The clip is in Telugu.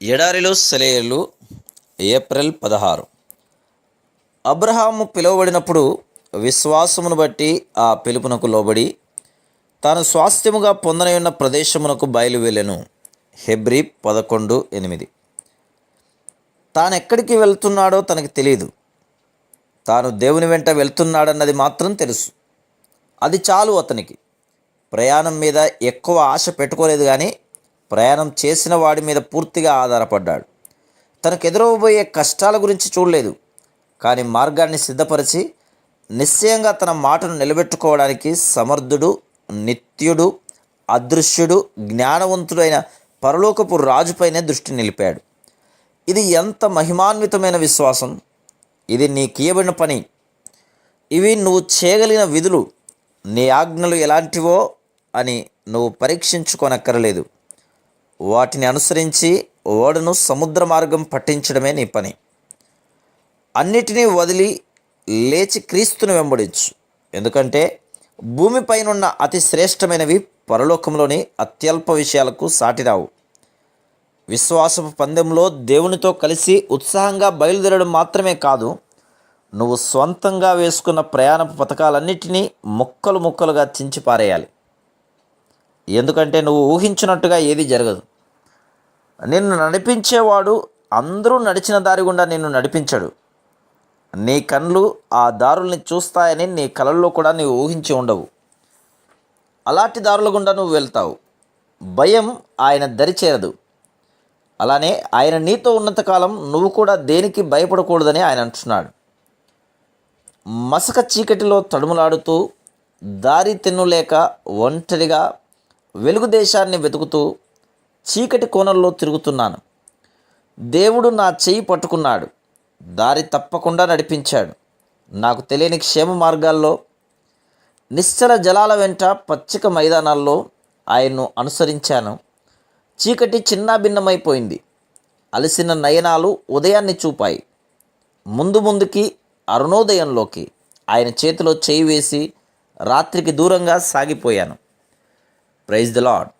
ఎడారిలో సెలయేళ్ళు ఏప్రిల్ 16. అబ్రహాము పిలువబడినప్పుడు విశ్వాసమును బట్టి ఆ పిలుపునకు లోబడి తాను స్వాస్థ్యముగా పొందనయున్న ప్రదేశమునకు బయలువెళ్ళెను. హెబ్రీ 11:8. తానెక్కడికి వెళ్తున్నాడో తనకు తెలియదు. తాను దేవుని వెంట వెళ్తున్నాడన్నది మాత్రం తెలుసు. అది చాలు అతనికి. ప్రయాణం మీద ఎక్కువ ఆశ పెట్టుకోలేదు, కానీ ప్రయాణం చేసిన వాడి మీద పూర్తిగా ఆధారపడ్డాడు. తనకు ఎదురవబోయే కష్టాల గురించి చూడలేదు, కానీ మార్గాన్ని సిద్ధపరిచి నిశ్చయంగా తన మాటను నిలబెట్టుకోవడానికి సమర్థుడు, నిత్యుడు, అదృశ్యుడు, జ్ఞానవంతుడైన పరలోకపు రాజుపైనే దృష్టి నిలిపాడు. ఇది ఎంత మహిమాన్వితమైన విశ్వాసం! ఇది నీకియబడిన పని. ఇవి నువ్వు చేయగలిగిన విధులు. నీ ఆజ్ఞలు ఎలాంటివో అని నువ్వు పరీక్షించుకోనక్కరలేదు. వాటిని అనుసరించి ఓడను సముద్ర మార్గం పట్టించడమే నీ పని. అన్నిటినీ వదిలి లేచి క్రీస్తును వెంబడించు. ఎందుకంటే భూమిపైనున్న అతి శ్రేష్టమైనవి పరలోకంలోని అత్యల్ప విషయాలకు సాటిరావు. విశ్వాసపు పందెంలో దేవునితో కలిసి ఉత్సాహంగా బయలుదేరడం మాత్రమే కాదు, నువ్వు స్వంతంగా వేసుకున్న ప్రయాణపు పథకాలన్నిటినీ ముక్కలు ముక్కలుగా చించి పారేయాలి. ఎందుకంటే నువ్వు ఊహించినట్టుగా ఏది జరగదు. నిన్ను నడిపించేవాడు అందరూ నడిచిన దారి గుండా నిన్ను నడిపించడు. నీ కళ్ళు ఆ దారుల్ని చూస్తాయని నీ కలల్లో కూడా నీవు ఊహించి ఉండవు. అలాంటి దారుల గుండా నువ్వు వెళ్తావు. భయం ఆయన దరి చేరదు. అలానే ఆయన నీతో ఉన్నంతకాలం నువ్వు కూడా దేనికి భయపడకూడదని ఆయన అంటున్నాడు. మసక చీకటిలో తడుములాడుతూ, దారి తెన్నులేక ఒంటరిగా వెలుగు దేశాన్ని వెతుకుతూ చీకటి కోణంలో తిరుగుతున్నాను. దేవుడు నా చెయ్యి పట్టుకున్నాడు, దారి తప్పకుండా నడిపించాడు. నాకు తెలియని క్షేమ మార్గాల్లో, నిశ్చల జలాల వెంట పచ్చిక మైదానాల్లో ఆయన్ను అనుసరించాను. చీకటి చిన్నాభిన్నమైపోయింది. అలసిన నయనాలు ఉదయాన్ని చూపాయి. ముందుకి అరుణోదయంలోకి ఆయన చేతిలో చేయి వేసి రాత్రికి దూరంగా సాగిపోయాను. Praise the lord.